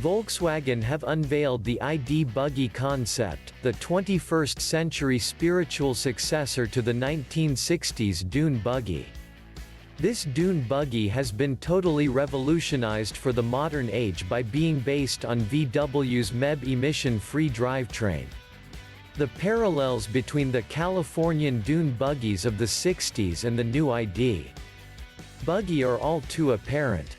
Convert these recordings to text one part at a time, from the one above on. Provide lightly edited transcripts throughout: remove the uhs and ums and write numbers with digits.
Volkswagen have unveiled the ID Buggy concept, the 21st-century spiritual successor to the 1960s Dune Buggy. This Dune Buggy has been totally revolutionized for the modern age by being based on VW's MEB emission-free drivetrain. The parallels between the Californian Dune Buggies of the 60s and the new ID Buggy are all too apparent.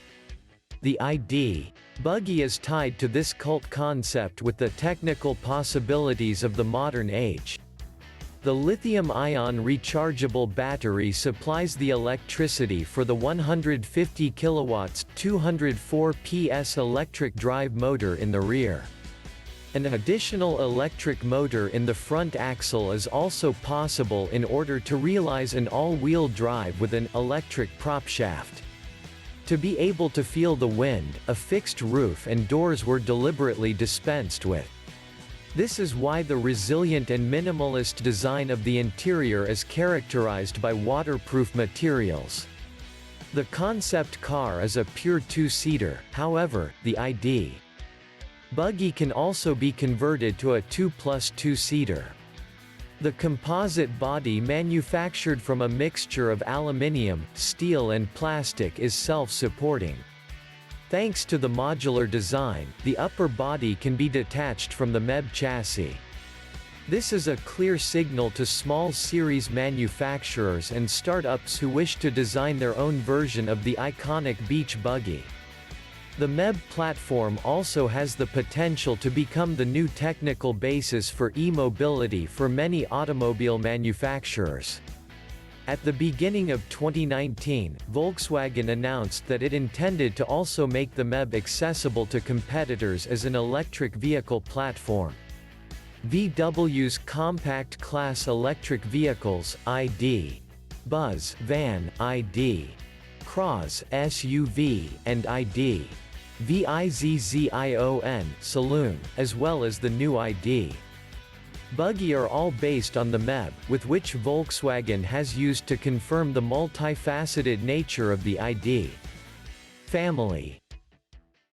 The ID Buggy is tied to this cult concept with the technical possibilities of the modern age. The lithium-ion rechargeable battery supplies the electricity for the 150 kilowatts, 204 PS electric drive motor in the rear. An additional electric motor in the front axle is also possible in order to realize an all-wheel drive with an electric prop shaft. To be able to feel the wind, a fixed roof and doors were deliberately dispensed with. This is why the resilient and minimalist design of the interior is characterized by waterproof materials. The concept car is a pure two-seater, however, the ID Buggy can also be converted to a 2+2-seater. The composite body manufactured from a mixture of aluminium, steel and plastic is self-supporting. Thanks to the modular design, the upper body can be detached from the MEB chassis. This is a clear signal to small series manufacturers and startups who wish to design their own version of the iconic beach buggy. The MEB platform also has the potential to become the new technical basis for e-mobility for many automobile manufacturers. At the beginning of 2019, Volkswagen announced that it intended to also make the MEB accessible to competitors as an electric vehicle platform. VW's compact class electric vehicles, ID Buzz van, ID Cross SUV, and ID Vizion Saloon, as well as the new ID Buggy are all based on the MEB, with which Volkswagen has used to confirm the multifaceted nature of the ID family.